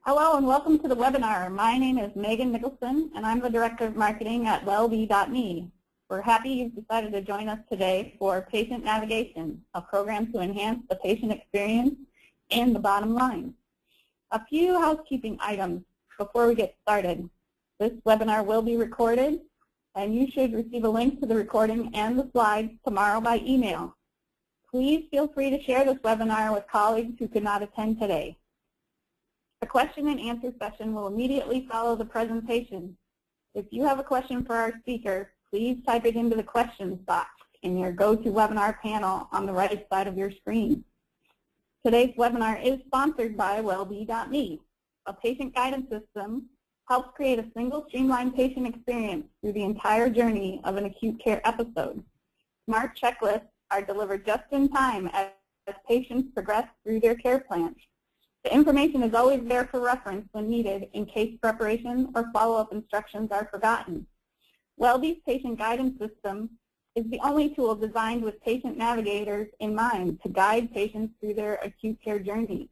Hello and welcome to the webinar. My name is Megan Nicholson and I'm the Director of Marketing at wellbe.me. We're happy you've decided to join us today for Patient Navigation, a program to enhance the patient experience and the bottom line. A few housekeeping items before we get started. This webinar will be recorded and you should receive a link to the recording and the slides tomorrow by email. Please feel free to share this webinar with colleagues who could not attend today. The question and answer session will immediately follow the presentation. If you have a question for our speaker, please type it into the questions box in your GoToWebinar panel on the right side of your screen. Today's webinar is sponsored by wellbe.me. A patient guidance system helps create a single streamlined patient experience through the entire journey of an acute care episode. Smart checklists are delivered just in time as patients progress through their care plan. The information is always there for reference when needed in case preparation or follow-up instructions are forgotten. WellBe's patient guidance system is the only tool designed with patient navigators in mind to guide patients through their acute care journey.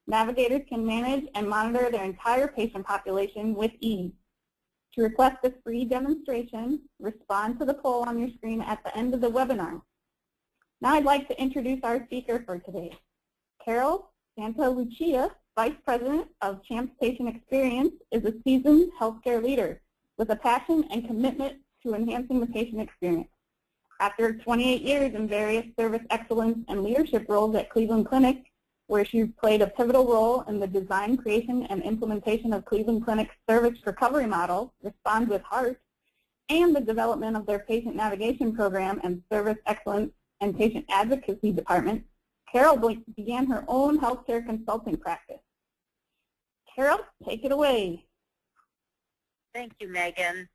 Navigators can manage and monitor their entire patient population with ease. To request a free demonstration, respond to the poll on your screen at the end of the webinar. Now I'd like to introduce our speaker for today. Carol Santa Lucia, Vice President of CHAMPS Patient Experience, is a seasoned healthcare leader with a passion and commitment to enhancing the patient experience. After 28 years in various service excellence and leadership roles at Cleveland Clinic, where she played a pivotal role in the design, creation, and implementation of Cleveland Clinic's service recovery model, Respond with Heart, and the development of their patient navigation program and service excellence and patient advocacy department, Carol began her own healthcare consulting practice. Carol, take it away. Thank you, Megan.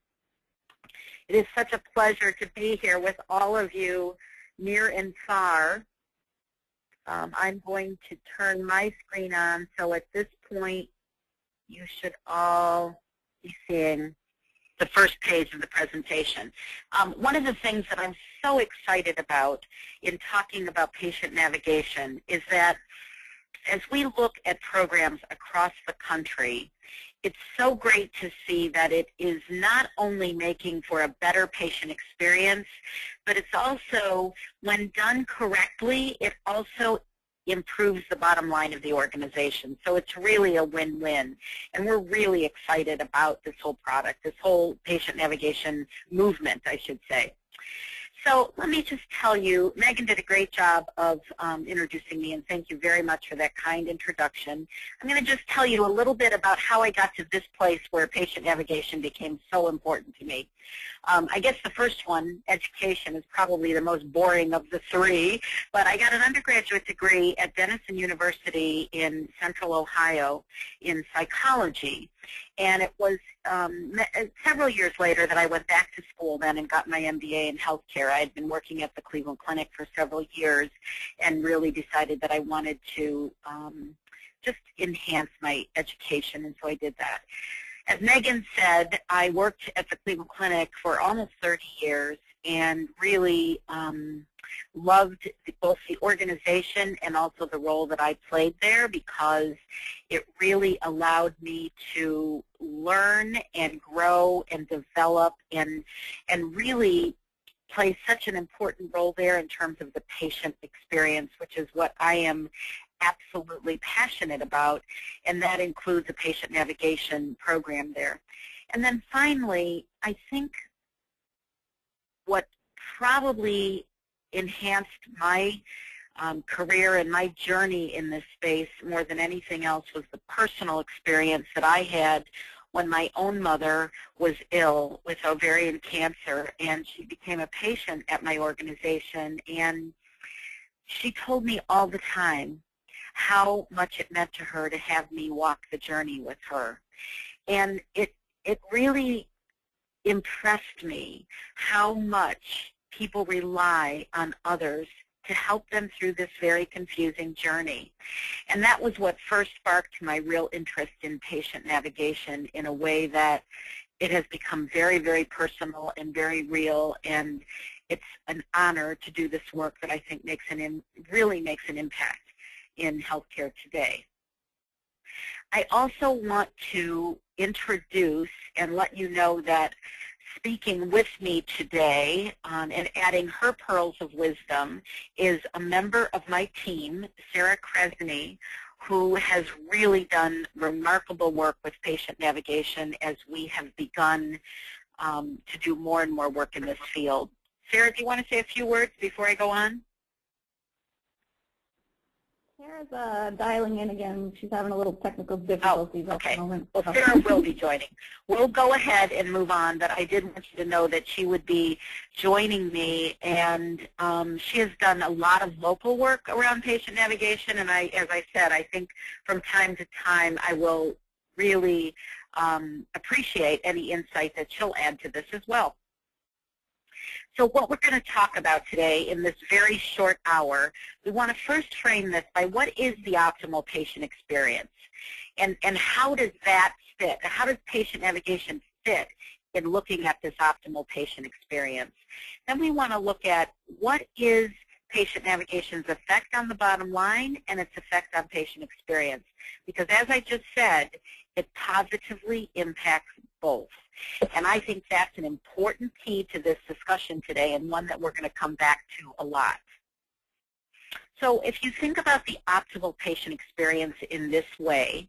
It is such a pleasure to be here with all of you near and far. I'm going to turn my screen on, so at this point you should all be seeing the first page of the presentation. One of the things that I'm so excited about in talking about patient navigation is that as we look at programs across the country, it's so great to see that it is not only making for a better patient experience, but it's also, when done correctly, it also improves the bottom line of the organization. So it's really a win-win. And we're really excited about this whole product, this whole patient navigation movement, I should say. So let me just tell you, Megan did a great job of introducing me, and thank you very much for that kind introduction. I'm going to just tell you a little bit about how I got to this place where patient navigation became so important to me. I guess the first one, education, is probably the most boring of the three, but I got an undergraduate degree at Denison University in Central Ohio in psychology. And it was several years later that I went back to school then and got my MBA in healthcare. I had been working at the Cleveland Clinic for several years and really decided that I wanted to just enhance my education, and so I did that. As Megan said, I worked at the Cleveland Clinic for almost 30 years and really loved both the organization and also the role that I played there, because it really allowed me to learn and grow and develop and really play such an important role there in terms of the patient experience, which is what I am absolutely passionate about, and that includes a patient navigation program there. And then finally, I think what probably enhanced my career and my journey in this space more than anything else was the personal experience that I had when my own mother was ill with ovarian cancer, and she became a patient at my organization, and she told me all the time how much it meant to her to have me walk the journey with her. And it really impressed me how much people rely on others to help them through this very confusing journey. And that was what first sparked my real interest in patient navigation in a way that it has become very, very personal and very real, and it's an honor to do this work that I think really makes an impact in healthcare today. I also want to introduce and let you know that speaking with me today and adding her pearls of wisdom is a member of my team, Sarah Kresny, who has really done remarkable work with patient navigation as we have begun to do more and more work in this field. Sarah, do you want to say a few words before I go on? Sarah's dialing in again. She's having a little technical difficulties at the moment. Well, Sarah will be joining. We'll go ahead and move on, but I did want you to know that she would be joining me, and she has done a lot of local work around patient navigation, and as I said, I think from time to time I will really appreciate any insight that she'll add to this as well. So what we're going to talk about today in this very short hour, we want to first frame this by what is the optimal patient experience, and how does that fit? How does patient navigation fit in looking at this optimal patient experience? Then we want to look at what is patient navigation's effect on the bottom line and its effect on patient experience, because as I just said, it positively impacts both. And I think that's an important key to this discussion today, and one that we're going to come back to a lot. So if you think about the optimal patient experience in this way,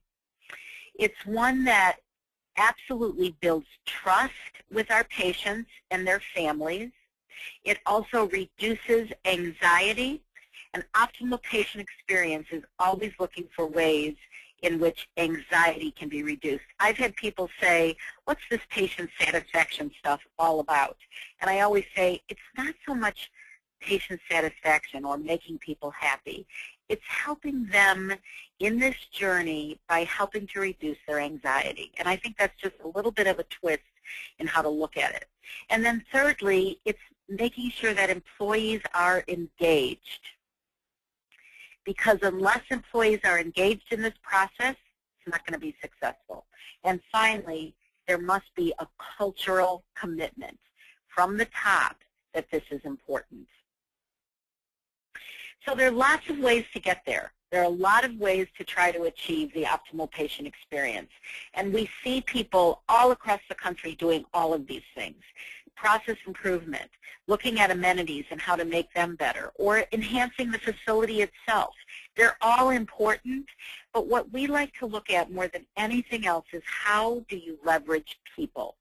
it's one that absolutely builds trust with our patients and their families. It also reduces anxiety. An optimal patient experience is always looking for ways in which anxiety can be reduced. I've had people say, what's this patient satisfaction stuff all about? And I always say, it's not so much patient satisfaction or making people happy. It's helping them in this journey by helping to reduce their anxiety. And I think that's just a little bit of a twist in how to look at it. And then thirdly, it's making sure that employees are engaged. Because unless employees are engaged in this process, it's not going to be successful. And finally, there must be a cultural commitment from the top that this is important. So there are lots of ways to get there. There are a lot of ways to try to achieve the optimal patient experience. And we see people all across the country doing all of these things. Process improvement, looking at amenities and how to make them better, or enhancing the facility itself. They're all important, but what we like to look at more than anything else is how do you leverage people?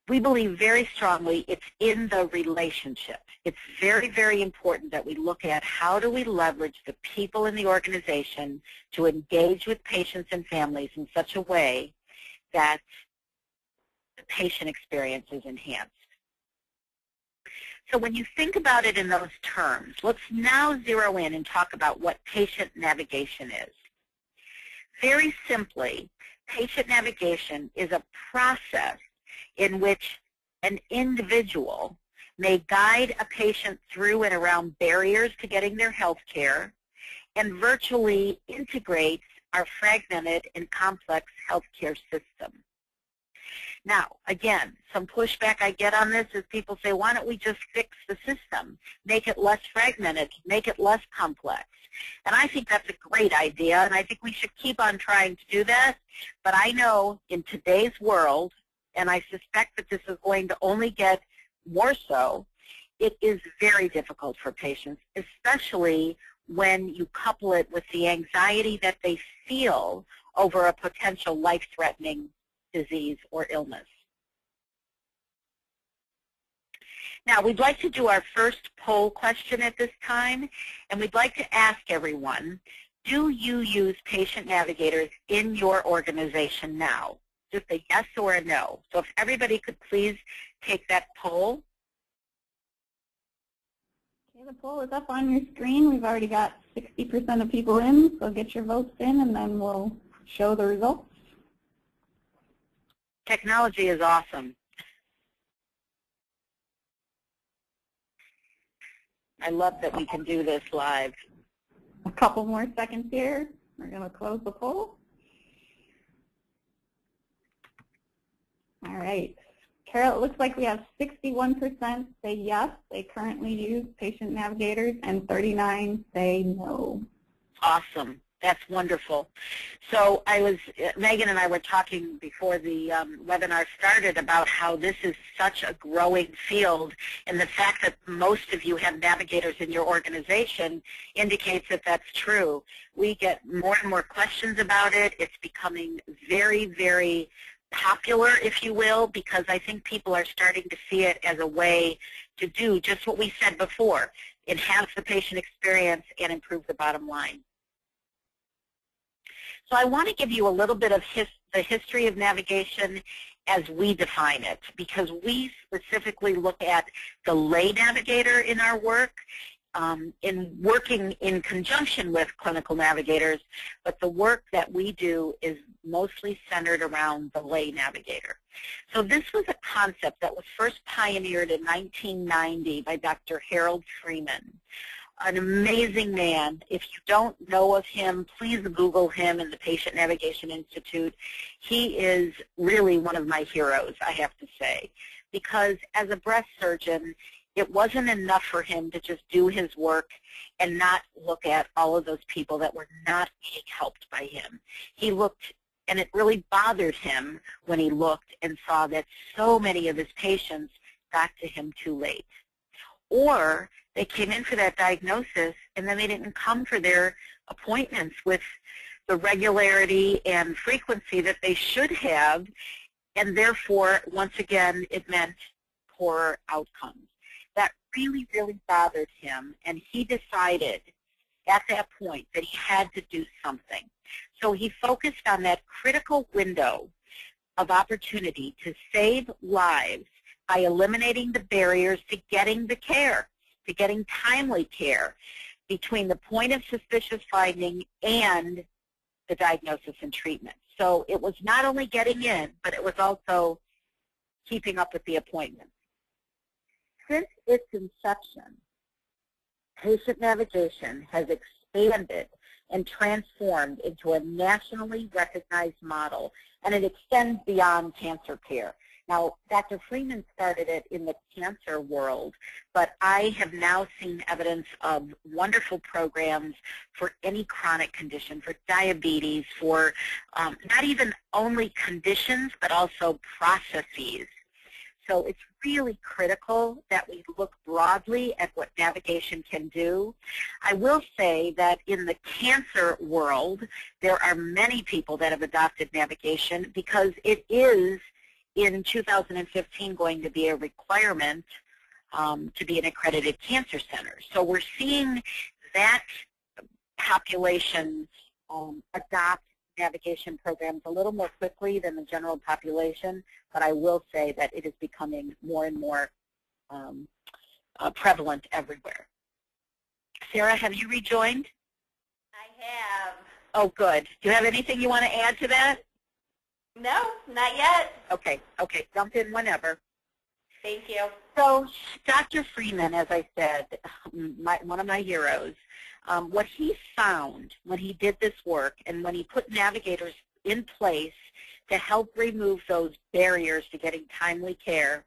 We believe very strongly it's in the relationship. It's very, very important that we look at how do we leverage the people in the organization to engage with patients and families in such a way that the patient experience is enhanced. So when you think about it in those terms, let's now zero in and talk about what patient navigation is. Very simply, patient navigation is a process in which an individual may guide a patient through and around barriers to getting their health care and virtually integrates our fragmented and complex healthcare system. Now, again, some pushback I get on this is people say, why don't we just fix the system, make it less fragmented, make it less complex? And I think that's a great idea, and I think we should keep on trying to do that. But I know in today's world, and I suspect that this is going to only get more so, it is very difficult for patients, especially when you couple it with the anxiety that they feel over a potential life-threatening disease or illness. Now, we'd like to do our first poll question at this time, and we'd like to ask everyone, do you use patient navigators in your organization now? Just a yes or a no. So if everybody could please take that poll. Okay, the poll is up on your screen. We've already got 60% of people in, so get your votes in, and then we'll show the results. Technology is awesome. I love that we can do this live. A couple more seconds here. We're going to close the poll. All right. Carol, it looks like we have 61% say yes, they currently use patient navigators, and 39 say no. Awesome. That's wonderful. So Megan and I were talking before the webinar started about how this is such a growing field, and the fact that most of you have navigators in your organization indicates that that's true. We get more and more questions about it. It's becoming very, very popular, if you will, because I think people are starting to see it as a way to do just what we said before, enhance the patient experience and improve the bottom line. So I want to give you a little bit of the history of navigation as we define it, because we specifically look at the Lay Navigator in our work, in working in conjunction with clinical navigators, but the work that we do is mostly centered around the Lay Navigator. So this was a concept that was first pioneered in 1990 by Dr. Harold Freeman. An amazing man. If you don't know of him, please Google him in the Patient Navigation Institute. He is really one of my heroes, I have to say, because as a breast surgeon, it wasn't enough for him to just do his work and not look at all of those people that were not being helped by him. He looked, and it really bothered him when he looked and saw that so many of his patients got to him too late. Or they came in for that diagnosis and then they didn't come for their appointments with the regularity and frequency that they should have, and therefore, once again, it meant poor outcomes. That really, really bothered him, and he decided at that point that he had to do something. So he focused on that critical window of opportunity to save lives by eliminating the barriers to getting the care, to getting timely care between the point of suspicious finding and the diagnosis and treatment. So it was not only getting in, but it was also keeping up with the appointment. Since its inception, patient navigation has expanded and transformed into a nationally recognized model, and it extends beyond cancer care. Now, Dr. Freeman started it in the cancer world, but I have now seen evidence of wonderful programs for any chronic condition, for diabetes, for not even only conditions, but also processes. So it's really critical that we look broadly at what navigation can do. I will say that in the cancer world, there are many people that have adopted navigation because it is in 2015 going to be a requirement to be an accredited cancer center. So we're seeing that population adopt navigation programs a little more quickly than the general population, but I will say that it is becoming more and more prevalent everywhere. Sarah, have you rejoined? I have. Oh, good. Do you have anything you want to add to that? No, not yet. Okay, jump in whenever. Thank you. So Dr. Freeman, as I said, one of my heroes, what he found when he did this work and when he put navigators in place to help remove those barriers to getting timely care,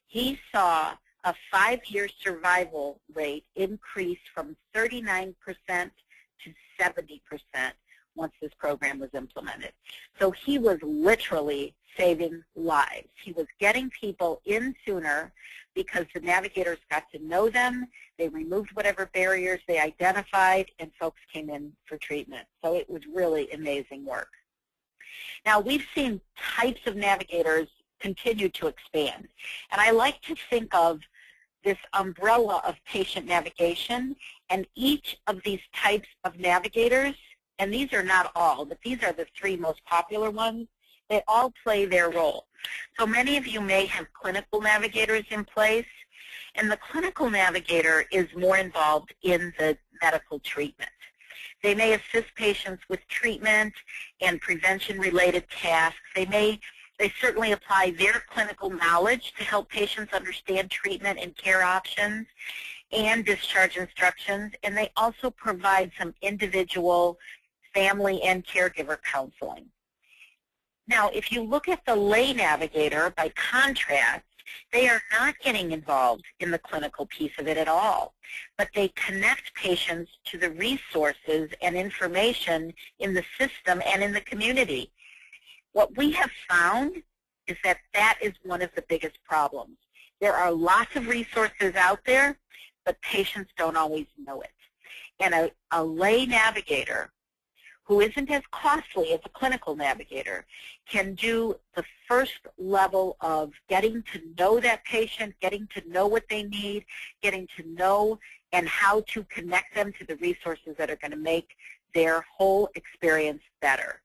he saw a 5-year survival rate increase from 39% to 70% once this program was implemented. So he was literally saving lives. He was getting people in sooner because the navigators got to know them, they removed whatever barriers they identified, and folks came in for treatment. So it was really amazing work. Now, we've seen types of navigators continue to expand, and I like to think of this umbrella of patient navigation, and each of these types of navigators, and these are not all, but these are the 3 most popular ones, they all play their role. So many of you may have clinical navigators in place, and the clinical navigator is more involved in the medical treatment. They may assist patients with treatment and prevention-related tasks. They certainly apply their clinical knowledge to help patients understand treatment and care options and discharge instructions, and they also provide some individual family and caregiver counseling. Now, if you look at the Lay Navigator, by contrast, They are not getting involved in the clinical piece of it at all, but they connect patients to the resources and information in the system and in the community. What we have found is that that is one of the biggest problems. There are lots of resources out there, but patients don't always know it. And a lay navigator who isn't as costly as a clinical navigator can do the first level of getting to know that patient, getting to know what they need, getting to know and how to connect them to the resources that are going to make their whole experience better.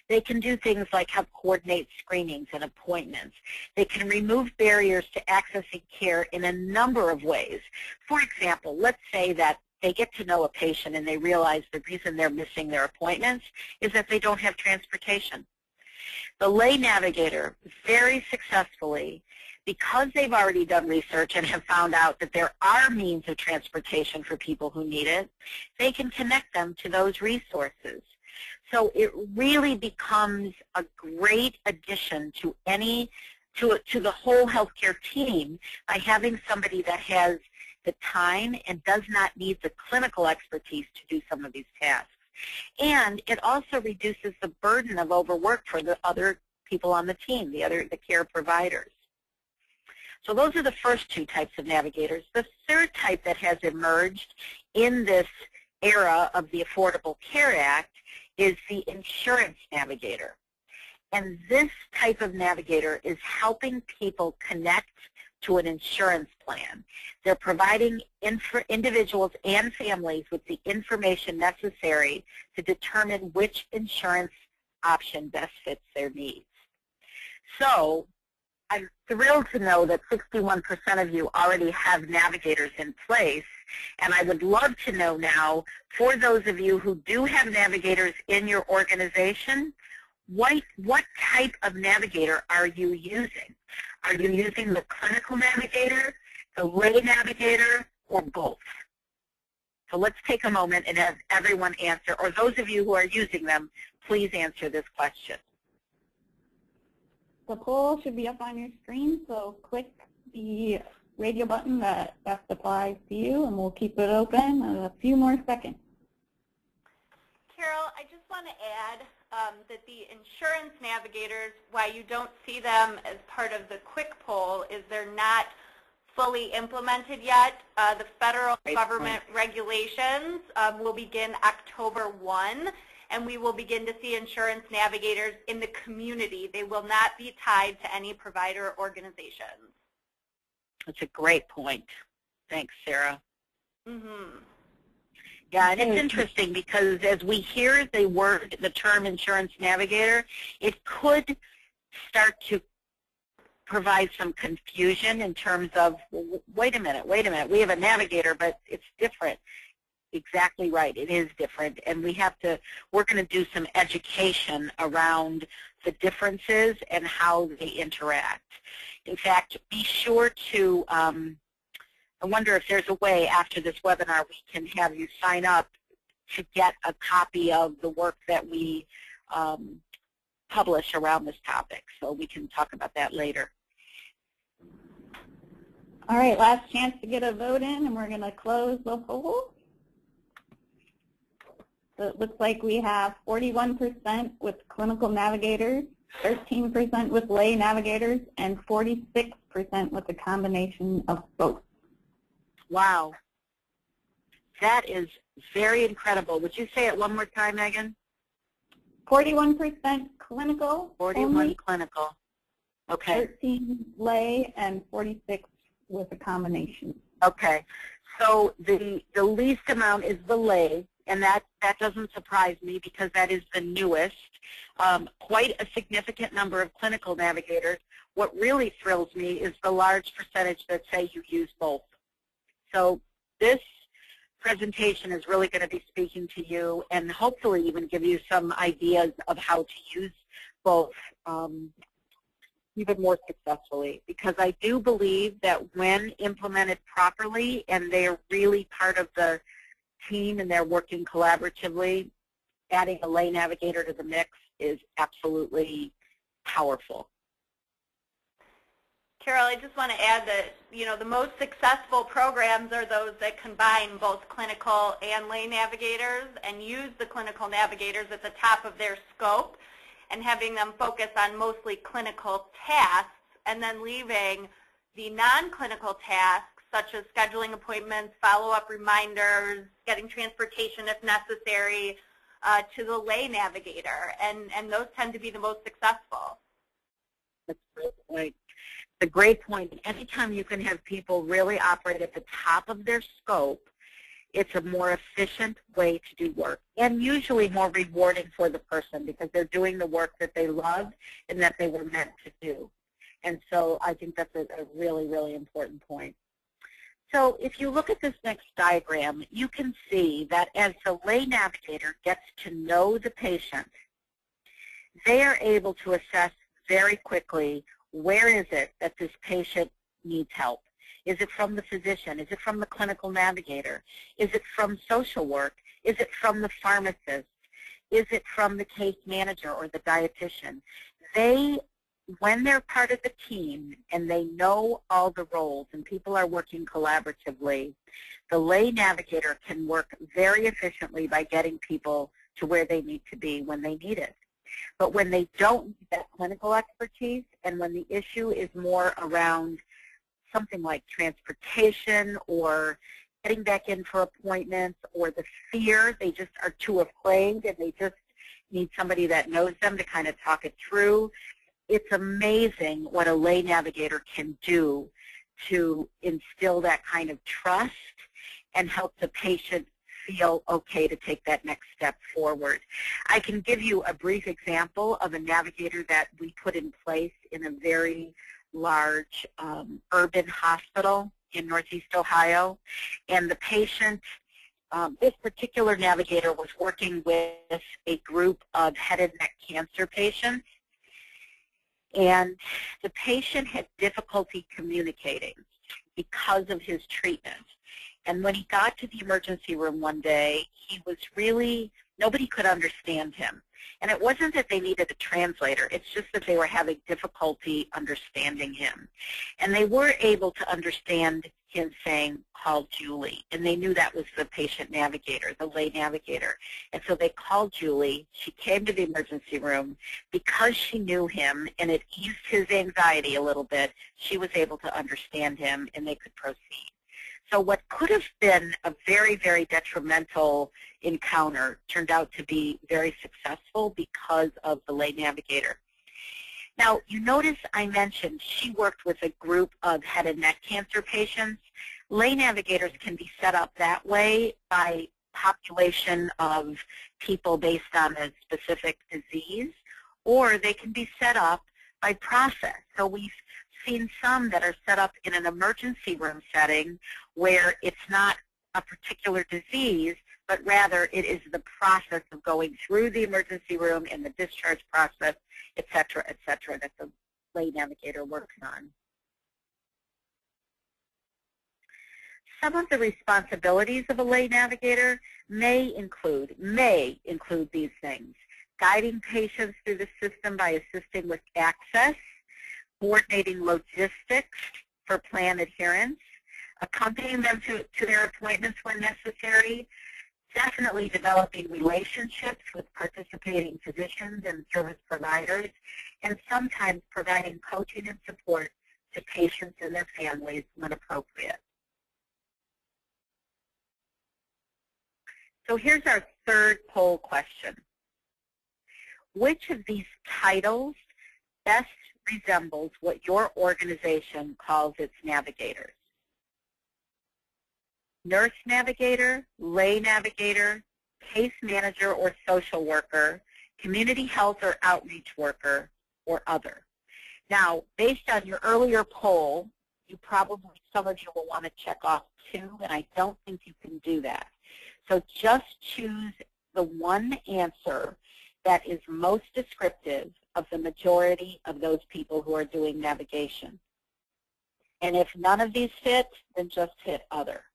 They can do things like help coordinate screenings and appointments. They can remove barriers to accessing care in a number of ways. For example, let's say that they get to know a patient and they realize the reason they're missing their appointments is that they don't have transportation. The lay navigator very successfully, because they've already done research and have found out that there are means of transportation for people who need it, they can connect them to those resources. So it really becomes a great addition to the whole healthcare team by having somebody that has the time and does not need the clinical expertise to do some of these tasks. And it also reduces the burden of overwork for the other people on the team, the care providers. So those are the first two types of navigators. The third type that has emerged in this era of the Affordable Care Act is the insurance navigator. And this type of navigator is helping people connect to an insurance plan. They're providing individuals and families with the information necessary to determine which insurance option best fits their needs. So I'm thrilled to know that 61% of you already have navigators in place, and I would love to know now, for those of you who do have navigators in your organization, what type of navigator are you using? Are you using the clinical navigator, the lay navigator, or both? So let's take a moment and have everyone answer, or those of you who are using them, please answer this question. The poll should be up on your screen, so click the radio button that best applies to you, and we'll keep it open a few more seconds. Carol, I just want to add that the insurance navigators, why you don't see them as part of the quick poll, is they're not fully implemented yet. The federal government regulations will begin October 1, and we will begin to see insurance navigators in the community. They will not be tied to any provider organizations. That's a great point. Thanks, Sarah. Mm-hmm. Yeah, and it's interesting because as we hear the term insurance navigator, it could start to provide some confusion in terms of, well, wait a minute, we have a navigator, but it's different. Exactly right, it is different, and we're going to do some education around the differences and how they interact. In fact, be sure to, I wonder if there's a way after this webinar we can have you sign up to get a copy of the work that we publish around this topic, so we can talk about that later. All right, last chance to get a vote in, and we're going to close the poll. So it looks like we have 41% with clinical navigators, 13% with lay navigators, and 46% with a combination of both. Wow. That is very incredible. Would you say it one more time, Megan? 41% clinical. 41 only, clinical. Okay. 13 lay, and 46 with a combination. Okay. So the least amount is the lay, and that doesn't surprise me because that is the newest. Quite a significant number of clinical navigators. What really thrills me is the large percentage that say you use both. So this presentation is really going to be speaking to you and hopefully even give you some ideas of how to use both even more successfully, because I do believe that when implemented properly and they're really part of the team and they're working collaboratively, adding a lay navigator to the mix is absolutely powerful. Carol, I just want to add that, the most successful programs are those that combine both clinical and lay navigators and use the clinical navigators at the top of their scope and having them focus on mostly clinical tasks and then leaving the non-clinical tasks such as scheduling appointments, follow-up reminders, getting transportation if necessary, to the lay navigator. And those tend to be the most successful. That's a great point. It's a great point. Anytime you can have people really operate at the top of their scope, it's a more efficient way to do work and usually more rewarding for the person because they're doing the work that they love and that they were meant to do. And so I think that's a really, really important point. So if you look at this next diagram, you can see that as the lay navigator gets to know the patient, they are able to assess very quickly where is it that this patient needs help. Is it from the physician? Is it from the clinical navigator? Is it from social work? Is it from the pharmacist? Is it from the case manager or the dietitian? When they're part of the team and they know all the roles and people are working collaboratively, the lay navigator can work very efficiently by getting people to where they need to be when they need it. But when they don't need that clinical expertise and when the issue is more around something like transportation or getting back in for appointments or the fear, they just are too afraid and they just need somebody that knows them to kind of talk it through, it's amazing what a lay navigator can do to instill that kind of trust and help the patient feel okay to take that next step forward. I can give you a brief example of a navigator that we put in place in a very large urban hospital in Northeast Ohio. And the patient, this particular navigator was working with a group of head and neck cancer patients. And the patient had difficulty communicating because of his treatment. And when he got to the emergency room one day, he was really, nobody could understand him. And it wasn't that they needed a translator, it's just that they were having difficulty understanding him. And they were able to understand him saying, call Julie. And they knew that was the patient navigator, the lay navigator. And so they called Julie. She came to the emergency room. Because she knew him and it eased his anxiety a little bit, she was able to understand him and they could proceed. So what could have been a very, very detrimental encounter turned out to be very successful because of the lay navigator. Now, you notice I mentioned she worked with a group of head and neck cancer patients. Lay navigators can be set up that way by population of people based on a specific disease, or they can be set up by process. So we've seen some that are set up in an emergency room setting where it's not a particular disease, but rather it is the process of going through the emergency room and the discharge process, et cetera, that the lay navigator works on. Some of the responsibilities of a lay navigator may include these things: guiding patients through the system by assisting with access, coordinating logistics for plan adherence, accompanying them to their appointments when necessary, definitely developing relationships with participating physicians and service providers, and sometimes providing coaching and support to patients and their families when appropriate. So here's our third poll question. Which of these titles best resembles what your organization calls its navigators? Nurse navigator, lay navigator, case manager or social worker, community health or outreach worker, or other. Now, based on your earlier poll, some of you will want to check off 2, and I don't think you can do that. So just choose the one answer that is most descriptive of the majority of those people who are doing navigation. And if none of these fit, then just hit other.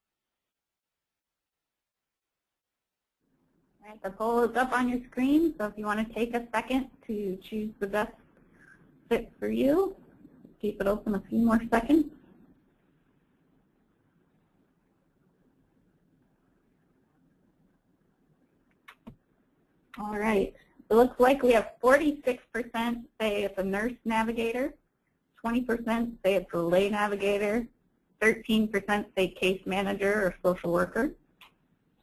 All right, the poll is up on your screen, so if you want to take a second to choose the best fit for you, keep it open a few more seconds. All right. It looks like we have 46% say it's a nurse navigator, 20% say it's a lay navigator, 13% say case manager or social worker,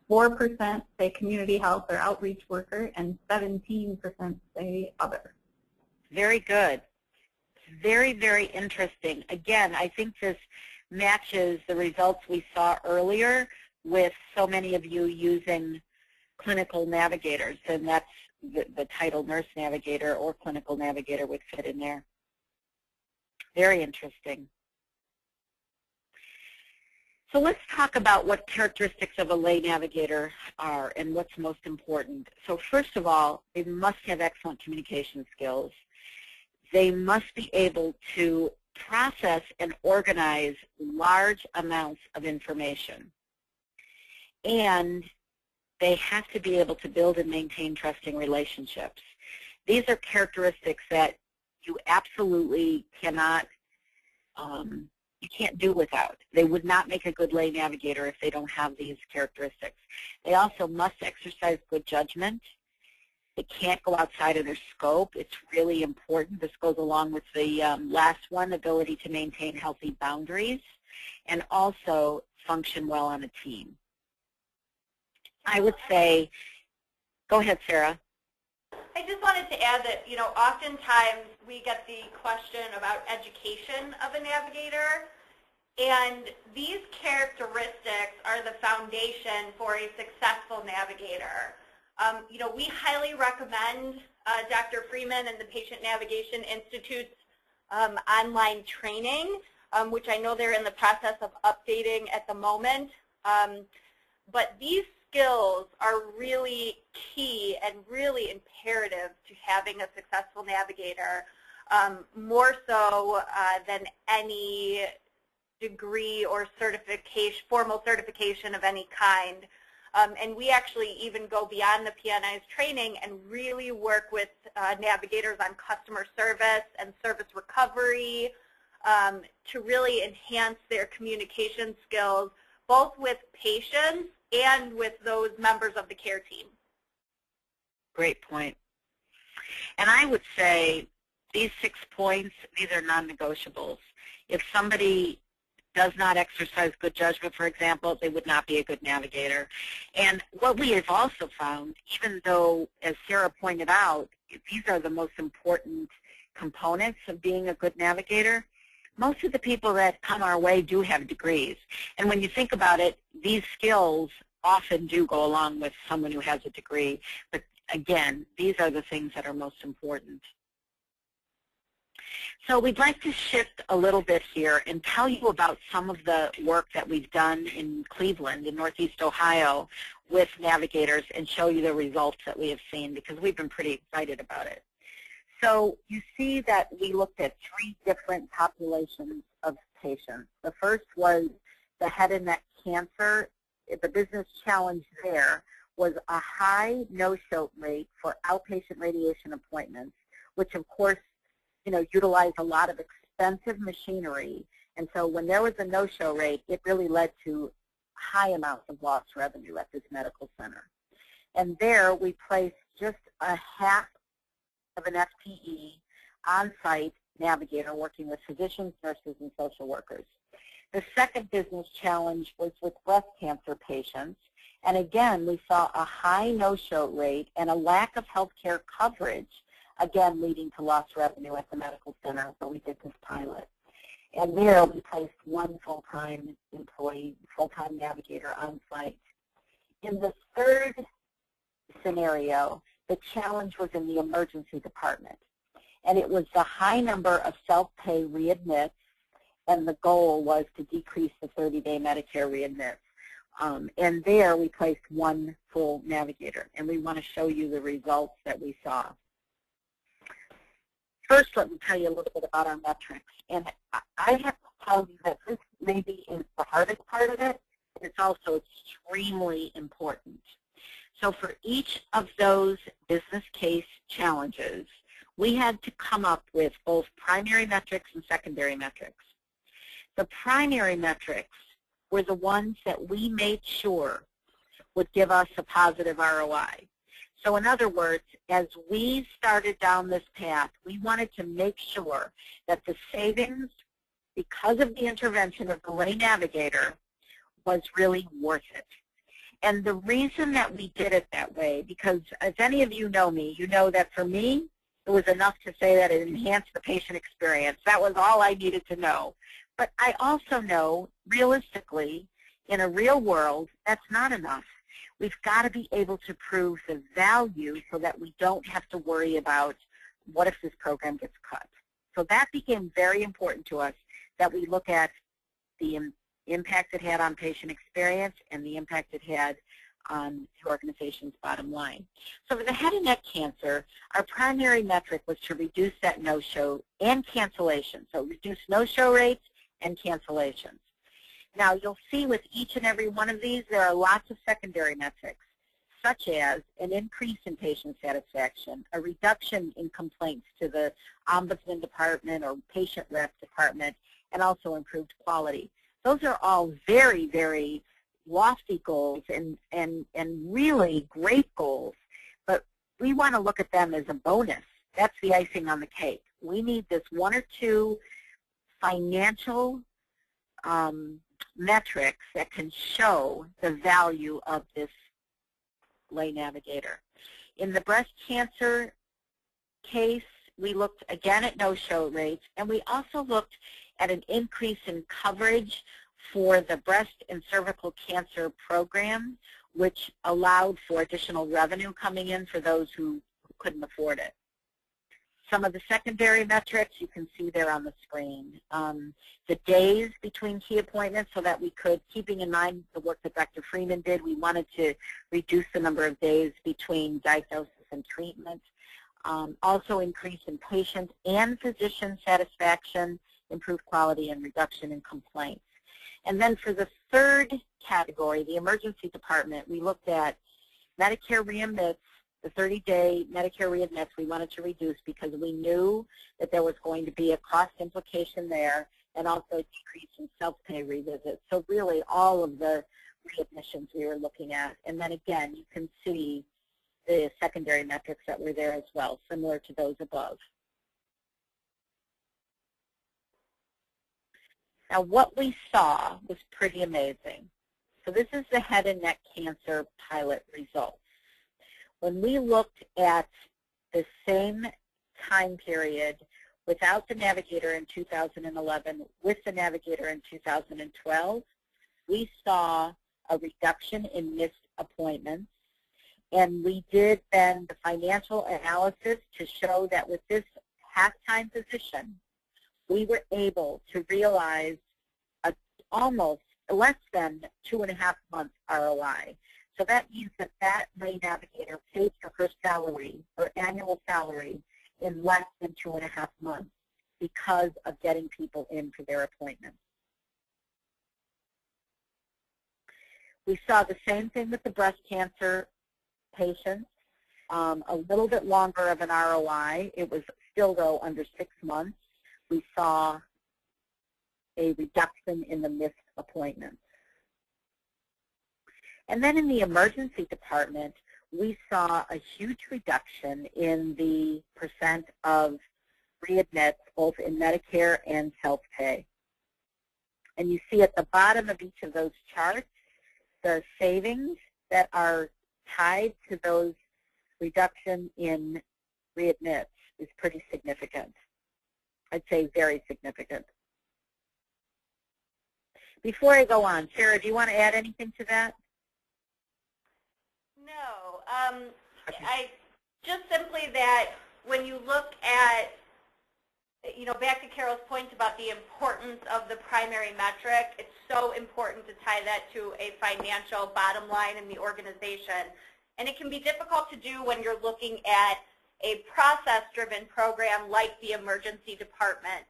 4% say community health or outreach worker, and 17% say other. Very good. Very, very interesting. Again, I think this matches the results we saw earlier with so many of you using clinical navigators, and that's the title nurse navigator or clinical navigator would fit in there. Very interesting. So let's talk about what characteristics of a lay navigator are and what's most important. So first of all, they must have excellent communication skills. They must be able to process and organize large amounts of information. And they have to be able to build and maintain trusting relationships. These are characteristics that you absolutely cannot, you can't do without. They would not make a good lay navigator if they don't have these characteristics. They also must exercise good judgment. They can't go outside of their scope. It's really important. This goes along with the last one, ability to maintain healthy boundaries, and also function well on a team. I would say, go ahead, Sarah. I just wanted to add that, you know, oftentimes we get the question about education of a navigator, and these characteristics are the foundation for a successful navigator. You know, we highly recommend Dr. Freeman and the Patient Navigation Institute's online training, which I know they're in the process of updating at the moment. But these skills are really key and really imperative to having a successful navigator, more so than any degree or certification, formal certification of any kind. And we actually even go beyond the PNI's training and really work with navigators on customer service and service recovery to really enhance their communication skills, both with patients and with those members of the care team. Great point. And I would say these 6 points, these are non-negotiables. If somebody does not exercise good judgment, for example, they would not be a good navigator. And what we have also found, even though, as Sarah pointed out, these are the most important components of being a good navigator, most of the people that come our way do have degrees. And when you think about it, these skills often do go along with someone who has a degree. But again, these are the things that are most important. So we'd like to shift a little bit here and tell you about some of the work that we've done in Cleveland, in Northeast Ohio, with navigators and show you the results that we have seen, because we've been pretty excited about it. So you see that we looked at 3 different populations of patients. The first was the head and neck cancer. The business challenge there was a high no-show rate for outpatient radiation appointments, which of course, you know, utilize a lot of expensive machinery. And so when there was a no-show rate, it really led to high amounts of lost revenue at this medical center. And there we placed just a half of an FTE on-site navigator working with physicians, nurses, and social workers. The second business challenge was with breast cancer patients. And again, we saw a high no-show rate and a lack of healthcare coverage, again leading to lost revenue at the medical center, so we did this pilot. And there we placed 1 full-time employee, full-time navigator on site. In the third scenario, the challenge was in the emergency department. And it was the high number of self-pay readmits, and the goal was to decrease the 30-day Medicare readmits. And there we placed 1 full navigator, and we want to show you the results that we saw. First, let me tell you a little bit about our metrics. And I have to tell you that this maybe is the hardest part of it. It's also extremely important. So for each of those business case challenges, we had to come up with both primary metrics and secondary metrics. The primary metrics were the ones that we made sure would give us a positive ROI. So in other words, as we started down this path, we wanted to make sure that the savings, because of the intervention of the Lay Navigator, was really worth it. And the reason that we did it that way, because as any of you know me, you know that for me, it was enough to say that it enhanced the patient experience. That was all I needed to know. But I also know, realistically, in a real world, that's not enough. We've got to be able to prove the value so that we don't have to worry about what if this program gets cut. So that became very important to us, that we look at the impact it had on patient experience and the impact it had on the organization's bottom line. So for the head and neck cancer, our primary metric was to reduce that no-show and cancellation. So reduce no-show rates and cancellations. Now you'll see with each and every one of these there are lots of secondary metrics, such as an increase in patient satisfaction, a reduction in complaints to the ombudsman department or patient rep department, and also improved quality. Those are all very, very lofty goals and really great goals, but we want to look at them as a bonus. That's the icing on the cake. We need this one or two financial metrics that can show the value of this Lay Navigator. In the breast cancer case, we looked again at no-show rates, and we also looked at an increase in coverage for the breast and cervical cancer program, which allowed for additional revenue coming in for those who couldn't afford it. Some of the secondary metrics you can see there on the screen. The days between key appointments, so that we could, keeping in mind the work that Dr. Freeman did, we wanted to reduce the number of days between diagnosis and treatment. Also increase in patient and physician satisfaction, improved quality, and reduction in complaints. And then for the third category, the emergency department, we looked at Medicare readmits. The 30-day Medicare readmits we wanted to reduce because we knew that there was going to be a cost implication there, and also a decrease in self-pay revisits. So really all of the readmissions we were looking at. And then again, you can see the secondary metrics that were there as well, similar to those above. Now what we saw was pretty amazing. So this is the head and neck cancer pilot results. When we looked at the same time period without the Navigator in 2011, with the Navigator in 2012, we saw a reduction in missed appointments. And we did then the financial analysis to show that with this half-time position, we were able to realize almost less than 2.5 months ROI. So that means that that Lay Navigator paid for her salary, her annual salary, in less than 2.5 months because of getting people in for their appointments. We saw the same thing with the breast cancer patients, a little bit longer of an ROI. It was still, though, under 6 months. We saw a reduction in the missed appointments. And then in the emergency department, we saw a huge reduction in the percent of readmits, both in Medicare and self-pay. And you see at the bottom of each of those charts, the savings that are tied to those reduction in readmits is pretty significant. I'd say very significant. Before I go on, Sarah, do you want to add anything to that? No. I just simply that when you look at, back to Carol's point about the importance of the primary metric, it's so important to tie that to a financial bottom line in the organization. And it can be difficult to do when you're looking at a process-driven program like the emergency department.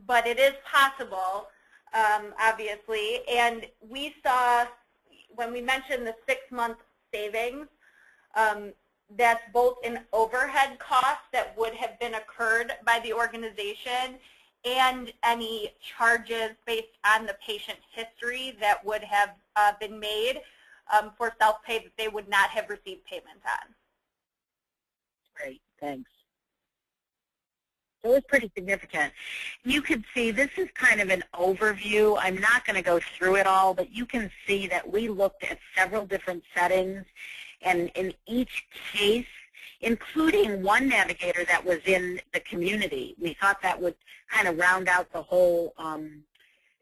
But it is possible, obviously. And we saw, when we mentioned the 6-month savings, that's both an overhead cost that would have been incurred by the organization and any charges based on the patient history that would have been made for self-pay that they would not have received payment on. Great, thanks. So it was pretty significant. You can see this is kind of an overview. I'm not going to go through it all, but you can see that we looked at several different settings, and in each case, including one navigator that was in the community, we thought that would kind of round out the whole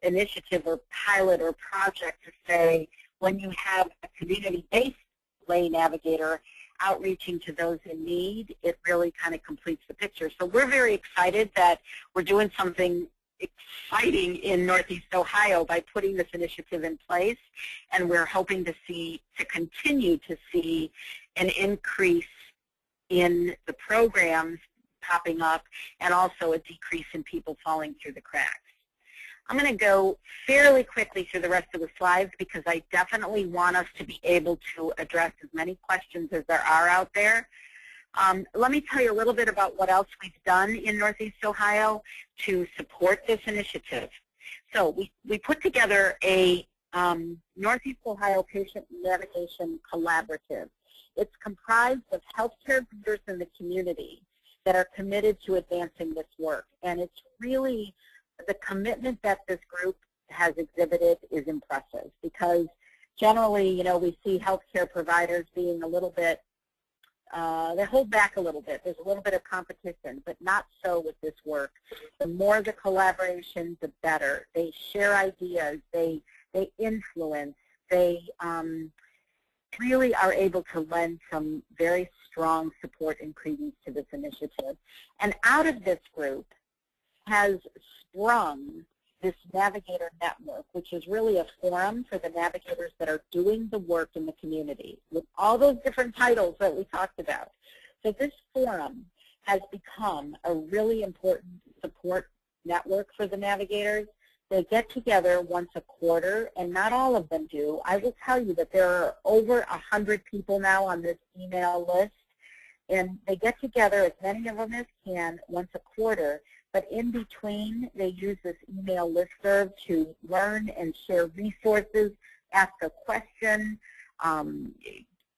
initiative or pilot or project to say, when you have a community-based Lay Navigator outreaching to those in need, it really kind of completes the picture. So we're very excited that we're doing something exciting in Northeast Ohio by putting this initiative in place, and we're hoping to continue to see an increase in the programs popping up and also a decrease in people falling through the cracks. I'm going to go fairly quickly through the rest of the slides because I definitely want us to be able to address as many questions as there are out there. Let me tell you a little bit about what else we've done in Northeast Ohio to support this initiative. So we put together a Northeast Ohio Patient Navigation Collaborative. It's comprised of healthcare leaders in the community that are committed to advancing this work. And it's really the commitment that this group has exhibited is impressive because generally, you know, we see healthcare providers being a little bit, they hold back a little bit. There's a little bit of competition, but not so with this work. The more the collaboration, the better. They share ideas. They influence. They really are able to lend some very strong support and credence to this initiative. And out of this group has sprung this Navigator Network, which is really a forum for the navigators that are doing the work in the community with all those different titles that we talked about. So this forum has become a really important support network for the navigators. They get together once a quarter, and not all of them do. I will tell you that there are over 100 people now on this email list, and they get together, as many of them as can, once a quarter. But in between, they use this email listserv to learn and share resources, ask a question,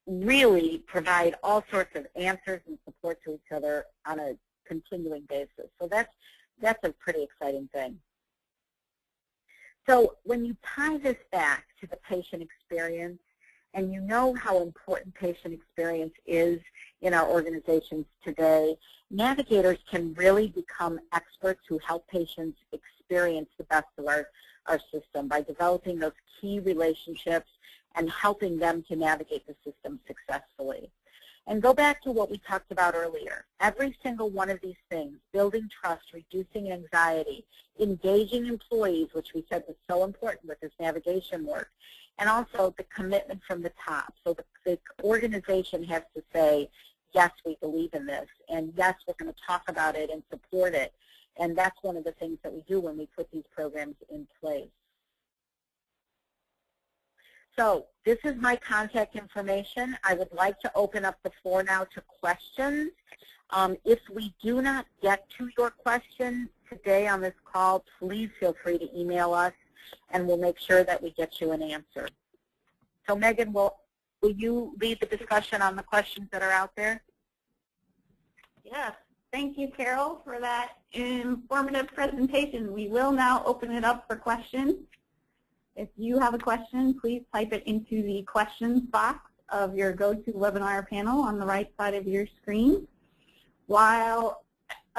really provide all sorts of answers and support to each other on a continuing basis. So that's a pretty exciting thing. So when you tie this back to the patient experience, and you know how important patient experience is in our organizations today, navigators can really become experts who help patients experience the best of our system by developing those key relationships and helping them to navigate the system successfully. And go back to what we talked about earlier. Every single one of these things, building trust, reducing anxiety, engaging employees, which we said was so important with this navigation work, and also the commitment from the top. So the organization has to say, yes, we believe in this, and yes, we're going to talk about it and support it. And that's one of the things that we do when we put these programs in place. So this is my contact information. I would like to open up the floor now to questions. If we do not get to your question today on this call, please feel free to email us, and we'll make sure that we get you an answer. So Megan, will you lead the discussion on the questions that are out there? Yes. Thank you, Carol, for that informative presentation. We will now open it up for questions. If you have a question, please type it into the questions box of your GoToWebinar panel on the right side of your screen. While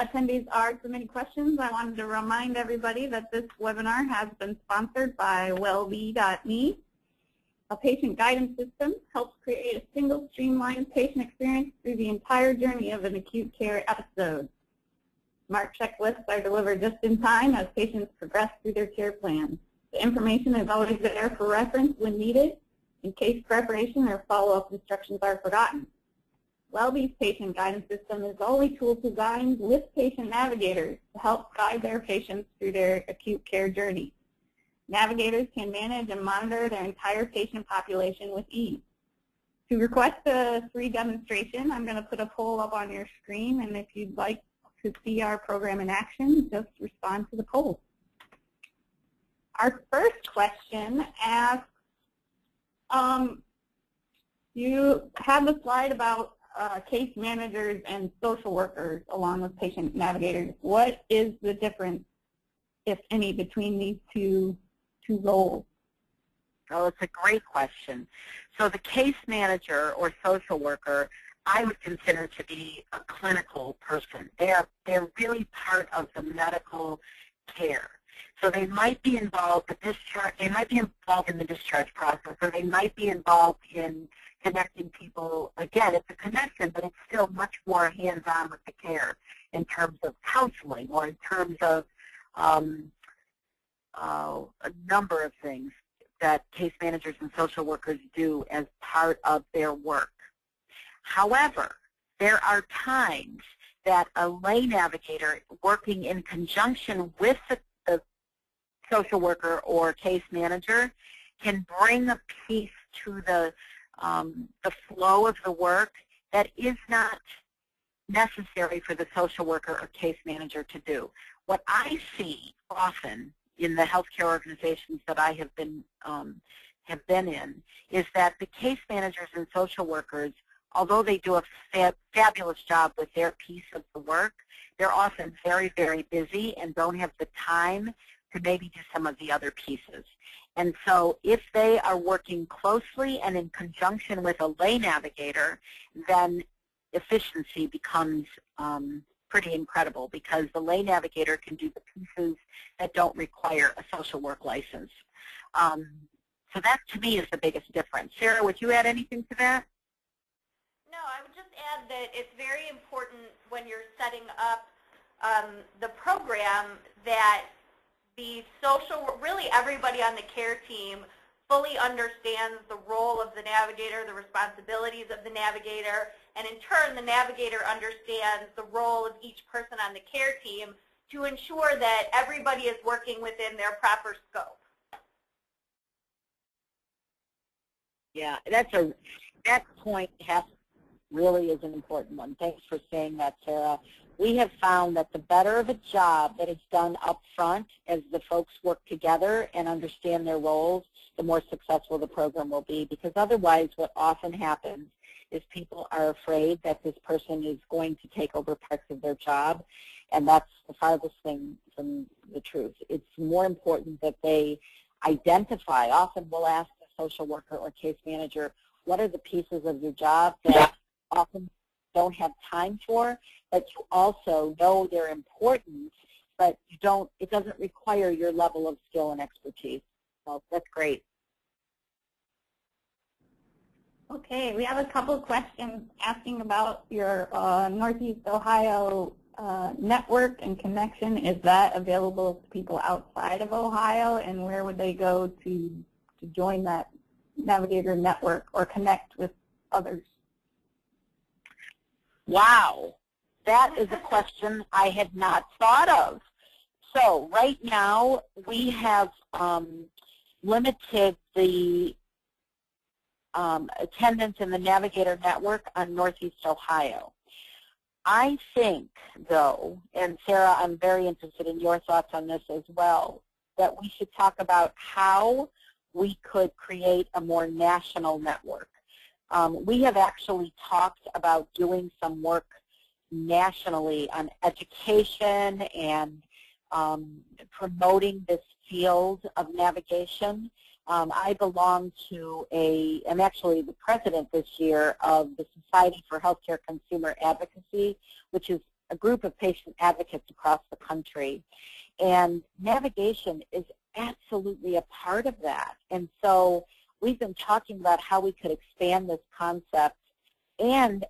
attendees are submitting questions, I wanted to remind everybody that this webinar has been sponsored by wellbe.me. A patient guidance system helps create a single streamlined patient experience through the entire journey of an acute care episode. Smart checklists are delivered just in time as patients progress through their care plans. The information is always there for reference when needed, in case preparation or follow-up instructions are forgotten. WellBe's patient guidance system is the only tool designed with patient navigators to help guide their patients through their acute care journey. Navigators can manage and monitor their entire patient population with ease. To request a free demonstration, I'm going to put a poll up on your screen, and if you'd like to see our program in action, just respond to the poll. Our first question asks, you have a slide about case managers and social workers along with patient navigators. What is the difference, if any, between these two roles? Oh, it's a great question. So the case manager or social worker, I would consider to be a clinical person. They're really part of the medical care. So they might be involved in discharge. They might be involved in the discharge process, or they might be involved in connecting people. Again, it's a connection, but it's still much more hands-on with the care in terms of counseling or in terms of a number of things that case managers and social workers do as part of their work. However, there are times that a lay navigator working in conjunction with the social worker or case manager can bring a piece to the flow of the work that is not necessary for the social worker or case manager to do. What I see often in the healthcare organizations that I have been in is that the case managers and social workers, although they do a fabulous job with their piece of the work, they're often very, very busy and don't have the time to maybe do some of the other pieces. And so if they are working closely and in conjunction with a lay navigator, then efficiency becomes pretty incredible, because the lay navigator can do the pieces that don't require a social work license. So that, to me, is the biggest difference. Sarah, would you add anything to that? No, I would just add that it's very important when you're setting up the program that the really everybody on the care team fully understands the role of the navigator, the responsibilities of the navigator, and in turn the navigator understands the role of each person on the care team to ensure that everybody is working within their proper scope. Yeah, that point really is an important one. Thanks for saying that, Sarah. We have found that the better of a job that is done up front as the folks work together and understand their roles, the more successful the program will be, because otherwise what often happens is people are afraid that this person is going to take over parts of their job, and that's the farthest thing from the truth. It's more important that they identify. Often we'll ask the social worker or case manager, what are the pieces of your job that often don't have time for, but you also know they're important, but it doesn't require your level of skill and expertise. So that's great. Okay, we have a couple of questions asking about your Northeast Ohio network and connection. Is that available to people outside of Ohio, and where would they go to join that Navigator network or connect with others? Wow, that is a question I had not thought of. So right now we have limited the attendance in the Navigator network on Northeast Ohio. I think, though, and Sarah, I'm very interested in your thoughts on this as well, that we should talk about how we could create a more national network. We have actually talked about doing some work nationally on education and promoting this field of navigation. I belong to I'm actually the president this year of the Society for Healthcare Consumer Advocacy, which is a group of patient advocates across the country. And navigation is absolutely a part of that. And so we've been talking about how we could expand this concept, and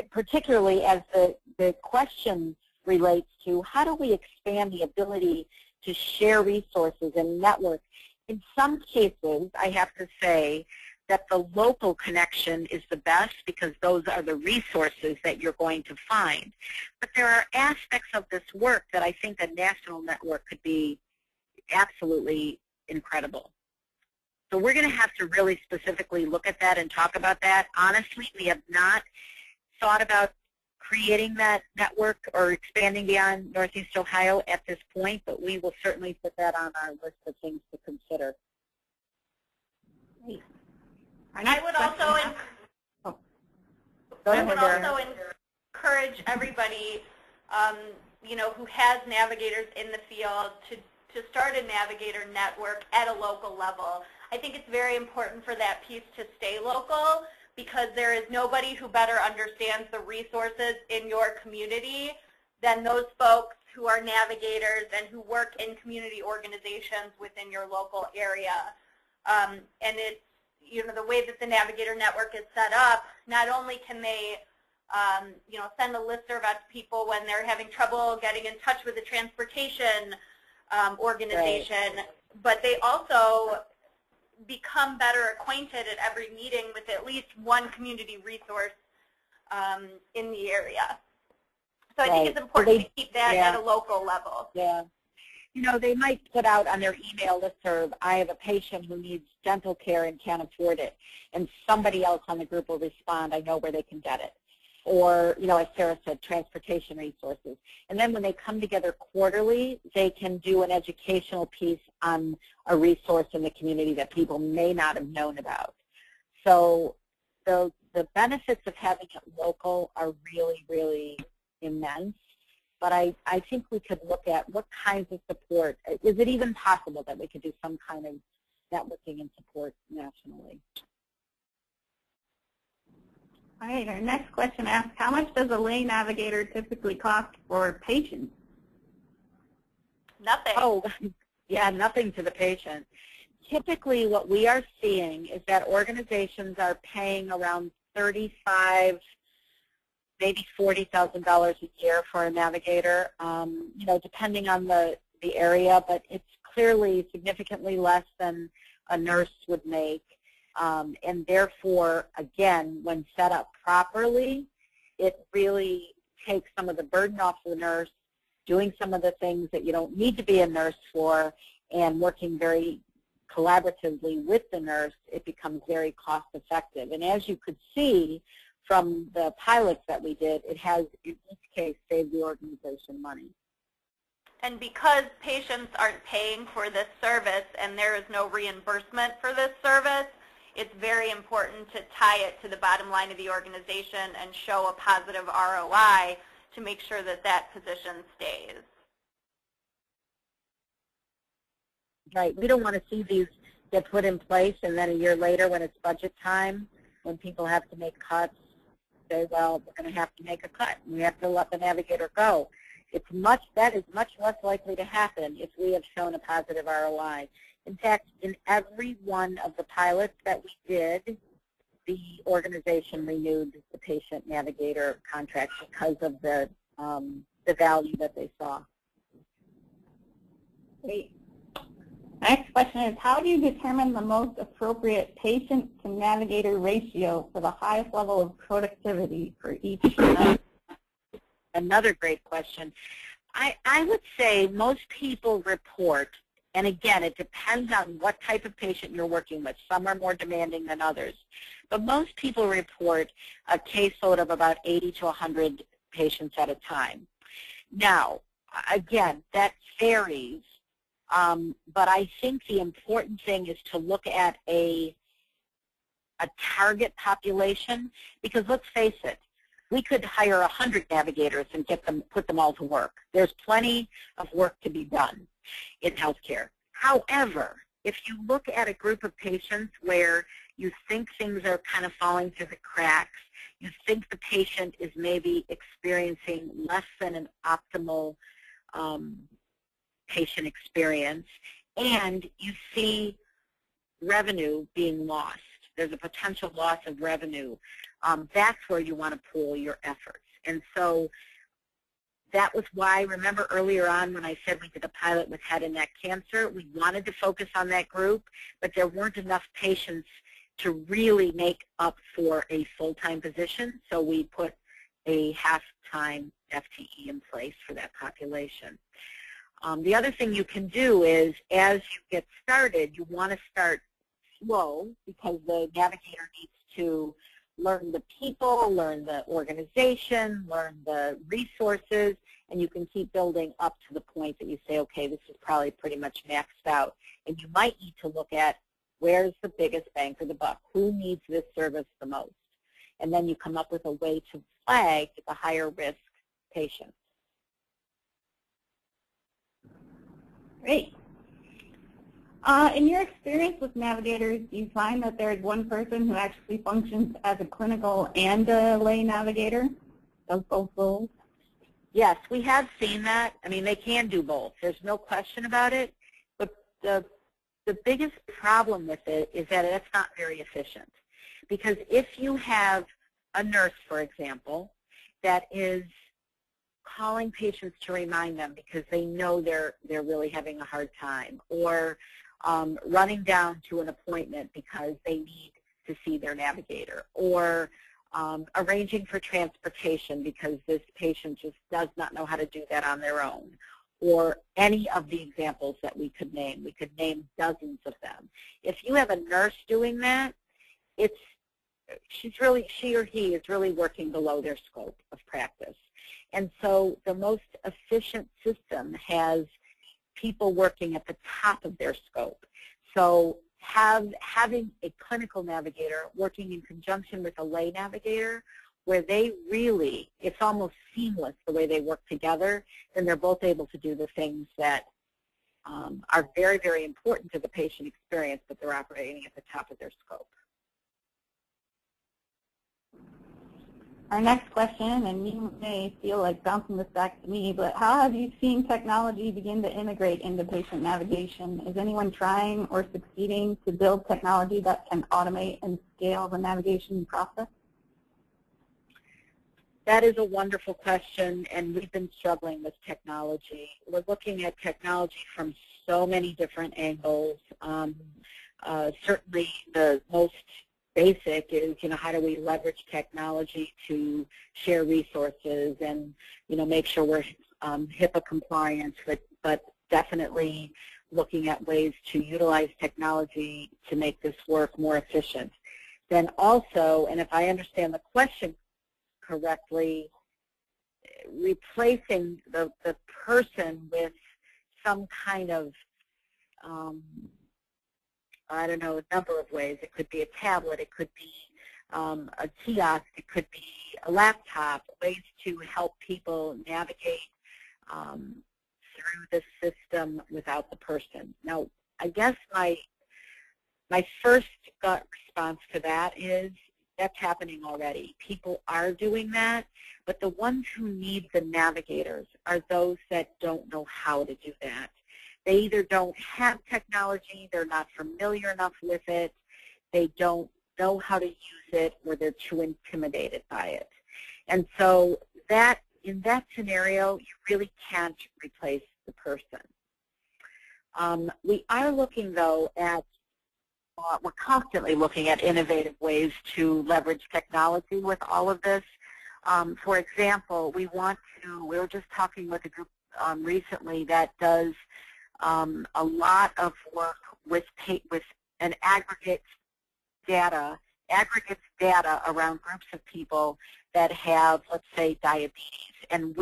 particularly as the question relates to how do we expand the ability to share resources and network. In some cases, I have to say that the local connection is the best, because those are the resources that you're going to find. But there are aspects of this work that I think a national network could be absolutely incredible. So we're going to have to really specifically look at that and talk about that. Honestly, we have not thought about creating that network or expanding beyond Northeast Ohio at this point, but we will certainly put that on our list of things to consider. Great. I would also encourage everybody, you know, who has navigators in the field to start a navigator network at a local level. I think it's very important for that piece to stay local, because there is nobody who better understands the resources in your community than those folks who are navigators and who work in community organizations within your local area. And it's, you know, the way that the Navigator Network is set up, not only can they, you know, send a listserv out to people when they're having trouble getting in touch with a transportation organization, right, but they also become better acquainted at every meeting with at least one community resource in the area. So I think it's important to keep that at a local level. Yeah. You know, they might put out on their email listserv, I have a patient who needs dental care and can't afford it. And somebody else on the group will respond, I know where they can get it. Or, you know, as Sarah said, transportation resources. And then when they come together quarterly, they can do an educational piece on a resource in the community that people may not have known about. So the benefits of having it local are really, really immense. But I think we could look at what kinds of support. Is it even possible that we could do some kind of networking and support nationally? All right, our next question asks, how much does a Lay Navigator typically cost for patients? Nothing. Oh, yeah, nothing to the patient. Typically what we are seeing is that organizations are paying around $35,000, maybe $40,000 a year for a navigator, you know, depending on the area, but it's clearly significantly less than a nurse would make. And therefore, again, when set up properly, it really takes some of the burden off the nurse, doing some of the things that you don't need to be a nurse for, and working very collaboratively with the nurse, it becomes very cost effective. And as you could see from the pilots that we did, it has, in each case, saved the organization money. And because patients aren't paying for this service and there is no reimbursement for this service, it's very important to tie it to the bottom line of the organization and show a positive ROI to make sure that that position stays. Right. We don't want to see these get put in place and then a year later when it's budget time, when people have to make cuts, say, well, we're going to have to make a cut. We have to let the navigator go. That is much less likely to happen if we have shown a positive ROI. In fact, in every one of the pilots that we did, the organization renewed the patient navigator contract because of the value that they saw. Great. Next question is, how do you determine the most appropriate patient to navigator ratio for the highest level of productivity for each nurse? Another great question. I would say most people report, and again, it depends on what type of patient you're working with. Some are more demanding than others. But most people report a caseload of about 80 to 100 patients at a time. Now, again, that varies, but I think the important thing is to look at a target population, because let's face it, we could hire 100 navigators and put them all to work. There's plenty of work to be done in healthcare. However, if you look at a group of patients where you think things are kind of falling through the cracks, you think the patient is maybe experiencing less than an optimal patient experience, and you see revenue being lost, there's a potential loss of revenue, that's where you want to pool your efforts. And so that was why, remember earlier on when I said we did a pilot with head and neck cancer, we wanted to focus on that group, but there weren't enough patients to really make up for a full-time position, so we put a half-time FTE in place for that population. The other thing you can do is, as you get started, you want to start slow because the navigator needs to learn the people, learn the organization, learn the resources, and you can keep building up to the point that you say, okay, this is probably pretty much maxed out. And you might need to look at where's the biggest bang for the buck, who needs this service the most. And then you come up with a way to flag the higher risk patients. Great. In your experience with navigators, do you find that there's one person who actually functions as a clinical and a lay navigator? Does both roles? Yes, we have seen that. I mean, they can do both. There's no question about it. But the biggest problem with it is that it's not very efficient. Because if you have a nurse, for example, that is calling patients to remind them because they know they're really having a hard time, or running down to an appointment because they need to see their navigator, or arranging for transportation because this patient just does not know how to do that on their own, or any of the examples that we could name. We could name dozens of them. If you have a nurse doing that, she or he is really working below their scope of practice. And so the most efficient system has people working at the top of their scope. So having a clinical navigator working in conjunction with a lay navigator, where they really, it's almost seamless the way they work together, then they're both able to do the things that are very, very important to the patient experience, but they're operating at the top of their scope. Our next question, and you may feel like bouncing this back to me, but how have you seen technology begin to integrate into patient navigation? Is anyone trying or succeeding to build technology that can automate and scale the navigation process? That is a wonderful question, and we've been struggling with technology. We're looking at technology from so many different angles. Certainly the most basic is, how do we leverage technology to share resources and, make sure we're HIPAA compliant, but definitely looking at ways to utilize technology to make this work more efficient. Then also, and if I understand the question correctly, replacing the person with some kind of I don't know, a number of ways. It could be a tablet, it could be a kiosk, it could be a laptop, ways to help people navigate through the system without the person. Now, I guess my first gut response to that is that's happening already. People are doing that, but the ones who need the navigators are those that don't know how to do that. They either don't have technology, they're not familiar enough with it, they don't know how to use it, or they're too intimidated by it. And so in that scenario, you really can't replace the person. We are looking, though, at, we're constantly looking at innovative ways to leverage technology with all of this. For example, we were just talking with a group recently that does a lot of work with an aggregates data around groups of people that have, let's say, diabetes. And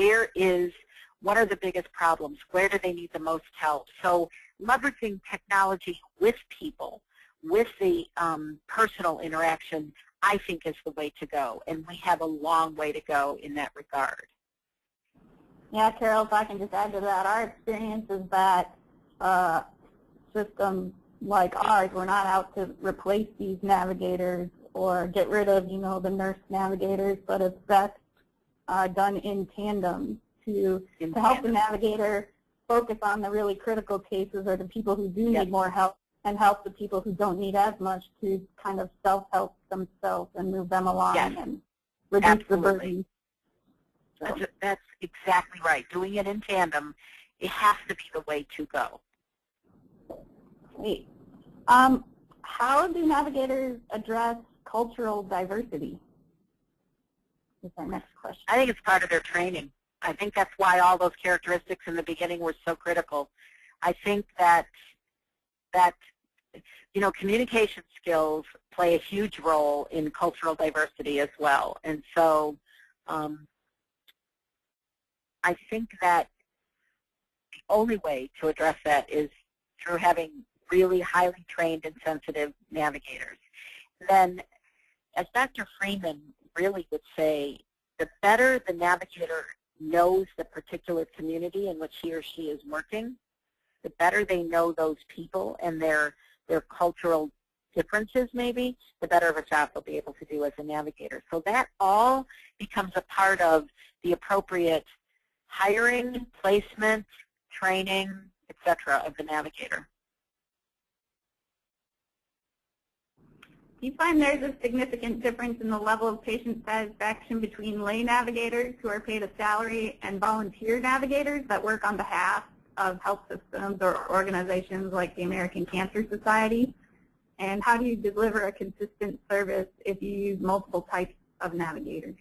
what are the biggest problems? Where do they need the most help? So leveraging technology with people, with the personal interaction, I think is the way to go. And we have a long way to go in that regard. Yeah, Carol, if I can just add to that, our experience is that systems like ours, we're not out to replace these navigators or get rid of, the nurse navigators, but it's best done in tandem to help the navigator focus on the really critical cases or the people who do need more help, and help the people who don't need as much to kind of self-help themselves and move them along and reduce the burden. So. That's exactly right. Doing it in tandem, it has to be the way to go. Great. How do navigators address cultural diversity? Is our next question. I think it's part of their training. I think that's why all those characteristics in the beginning were so critical. I think that you know, communication skills play a huge role in cultural diversity as well. And so I think that the only way to address that is through having really highly trained and sensitive navigators. Then, as Dr. Freeman really would say, the better the navigator knows the particular community in which he or she is working, the better they know those people and their cultural differences maybe, the better of a job they'll be able to do as a navigator. So that all becomes a part of the appropriate hiring, placement, training, etc. of the navigator. Do you find there's a significant difference in the level of patient satisfaction between lay navigators who are paid a salary and volunteer navigators that work on behalf of health systems or organizations like the American Cancer Society? And how do you deliver a consistent service if you use multiple types of navigators?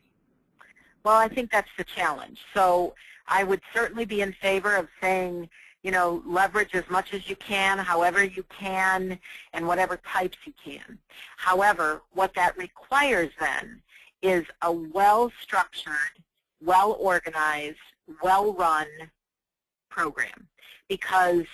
Well, I think that's the challenge. So I would certainly be in favor of saying, you know, leverage as much as you can, however you can, and whatever types you can. However, what that requires then is a well-structured, well-organized, well-run program. Because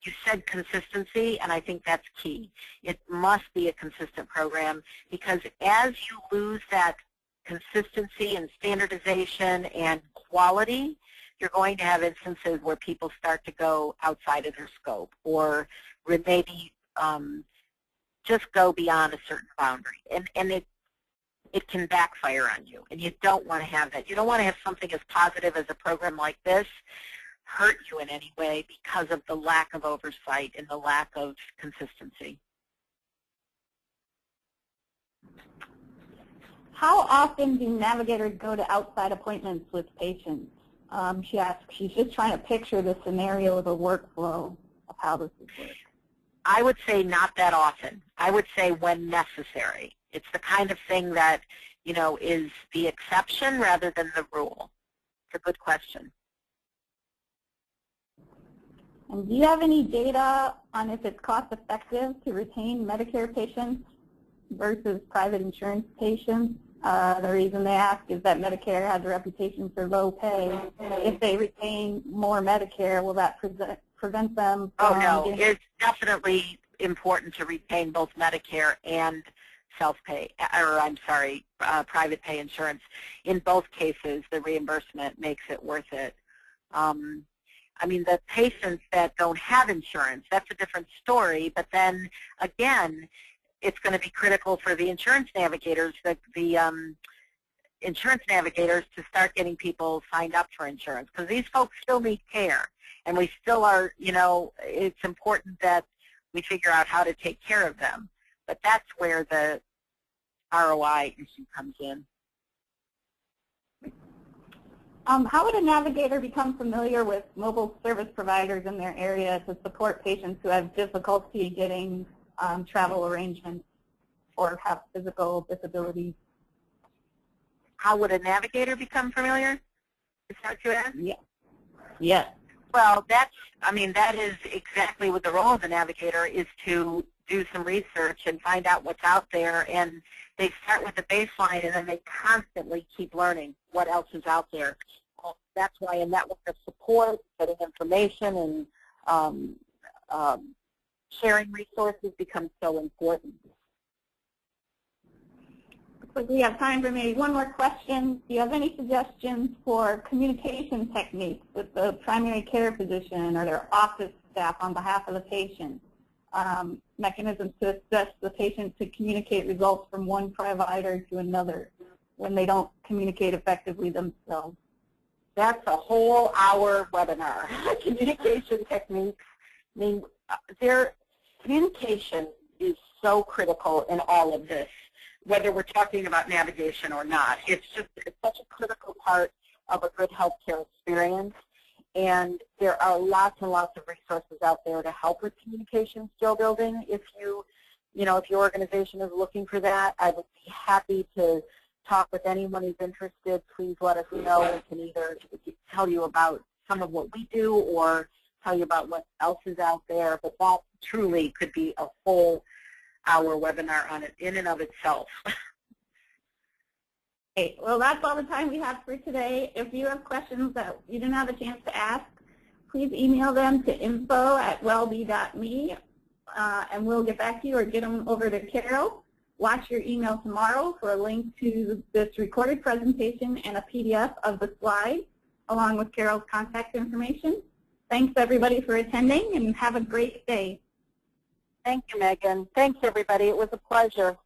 you said consistency, and I think that's key. It must be a consistent program, because as you lose that consistency and standardization and quality, you're going to have instances where people start to go outside of their scope or maybe just go beyond a certain boundary. And it can backfire on you, and you don't want to have that. You don't want to have something as positive as a program like this hurt you in any way because of the lack of oversight and the lack of consistency. How often do navigators go to outside appointments with patients? She asked, she's just trying to picture the scenario of the workflow of how this would work. I would say not that often. I would say when necessary. It's the kind of thing that, you know, is the exception rather than the rule. It's a good question. And do you have any data on if it's cost effective to retain Medicare patients versus private insurance patients? The reason they ask is that Medicare has a reputation for low pay. If they retain more Medicare, will that prevent them from... Oh, no. It's definitely important to retain both Medicare and self-pay, or I'm sorry, private pay insurance. In both cases, the reimbursement makes it worth it. I mean, the patients that don't have insurance, that's a different story, but then, again, it's going to be critical for the insurance navigators, the insurance navigators to start getting people signed up for insurance, because these folks still need care, and we still are, you know, it's important that we figure out how to take care of them. But that's where the ROI issue comes in. How would a navigator become familiar with mobile service providers in their area to support patients who have difficulty getting travel arrangements or have physical disabilities? How would a navigator become familiar? Is that what you asked? Yeah. Yes. Well, that's, I mean, that is exactly what the role of the navigator is, to do some research and find out what's out there. And they start with the baseline, and then they constantly keep learning what else is out there. Well, that's why a network of support, getting information, and sharing resources becomes so important. Looks like we have time for maybe one more question. Do you have any suggestions for communication techniques with the primary care physician or their office staff on behalf of the patient? Mechanisms to assist the patient to communicate results from one provider to another when they don't communicate effectively themselves? That's a whole hour webinar. Communication techniques. I mean, communication is so critical in all of this, whether we're talking about navigation or not. It's such a critical part of a good healthcare experience. And there are lots and lots of resources out there to help with communication skill building. If if your organization is looking for that, I would be happy to talk with anyone who's interested. Please let us know. We can either tell you about some of what we do or tell you about what else is out there, but that truly could be a whole hour webinar on it in and of itself. Okay, well, that's all the time we have for today. If you have questions that you didn't have a chance to ask, please email them to info@wellbe.me, and we'll get back to you or get them over to Carol. Watch your email tomorrow for a link to this recorded presentation and a PDF of the slides, along with Carol's contact information. Thanks, everybody, for attending, and have a great day. Thank you, Megan. Thanks, everybody. It was a pleasure.